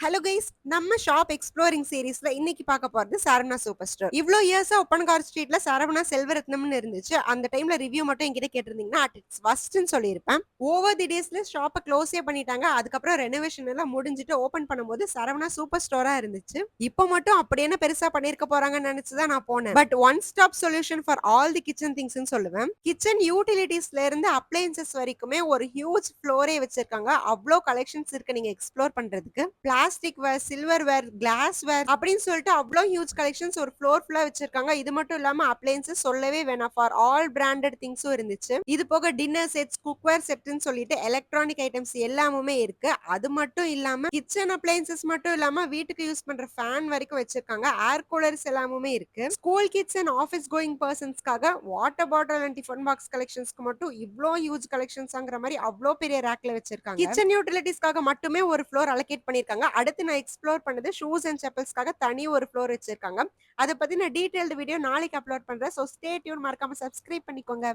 Hello guys, நம்ம shop exploring சீரிஸ்ல இன்னைக்கு பார்க்க போறது சரவணா சூப்பர் ஸ்டோர். இவ்ளோ இயர்ஸா ஒப்பன்கார் ஸ்ட்ரீட்ல சரவணா செல்வரத்னம்னு இருந்துச்சு. அந்த டைம்ல ரிவ்யூ மட்டும் என்கிட்ட கேட்டிருந்தீங்கன்னா அட் இட்ஸ் வர்ஸ்ட்னு சொல்லியிருப்பேன். ஓவர் தி டேஸ்ல ஷாப்ப க்ளோஸே பண்ணிட்டாங்க. அதுக்கப்புறம் ரெனோவேஷன் எல்லாம் முடிஞ்சிட்டு ஓபன் பண்ணும்போது சரவணா சூப்பர் ஸ்டோரா இருந்துச்சு. இப்போ மட்டும் அப்படி என்ன பெருசா பண்ணிருக்க போறாங்கன்னு நினைச்சு தான் நான் போனேன். But one stop solution for all the kitchen திங்ஸ்னு சொல்லுவேன். கிச்சன் யூட்டிலிட்டிஸ்ல இருந்து அப்ளையன்சஸ் வரைக்குமே ஒரு ஹியூஜ் ஃப்ளோரே வச்சிருக்காங்க. அவ்ளோ கலெக்ஷன்ஸ் இருக்கு நீங்க எக்ஸ்ப்ளோர் பண்றதுக்கு. பிளாஸ்டிக் வேர், சில்வர் வேர், கிளாஸ் வேர் அப்படின்னு சொல்லிட்டு அவ்ளோ ஹியூஜ் கலெக்ஷன்ஸ் ஒரு ஃப்ளோர் ஃபுல்லா வச்சிருக்காங்க. இது மட்டும் இல்லாம அப்ளையன்சஸ் சொல்லவே வேணாம். ஃபார் ஆல் பிராண்டட் திங்ஸும் இருந்துச்சு. இது போக டின்னர் செட்ஸ், குக்வேர் செட்னு சொல்லிட்டு எலக்ட்ரானிக் ஐட்டம்ஸ் எல்லாமுமே இருக்கு. அது மட்டும் இல்லாம கிச்சன் அப்ளையன்சஸ் மட்டும் இல்லாம வீட்டுக்கு யூஸ் பண்ற ஃபேன் வரைக்கும் வச்சிருக்காங்க. ஏர் கூலர்ஸ் எல்லாமுமே இருக்கு. School kids and office going பர்சன்ஸ்க்காக water bottle and tiffin box கலெக்ஷன்ஸ்க்கு மட்டும் இவ்ளோ ஹியூஜ் கலெக்ஷன்ஸ்ங்கிற மாதிரி அவ்ளோ பெரிய ரேக்ல வச்சிருக்காங்க. கிச்சன் யூட்டிலிட்டிஸ்க்காக மட்டுமே ஒரு ஃப்ளோர் அலோகேட் பண்ணிருக்காங்க. அடுத்து நான் எக்ஸ்ப்ளோர் பண்ணது ஷூஸ் அண்ட் செப்பல்ஸ்க்காக தனி ஒரு ஃப்ளோர் வச்சிருக்காங்க. அத பத்தின டீடைல்டு வீடியோ நாளைக்கு அப்லோட் பண்றேன். சோ ஸ்டே டியூன், மறக்காம சப்ஸ்கிரைப் பண்ணிக்கோங்க.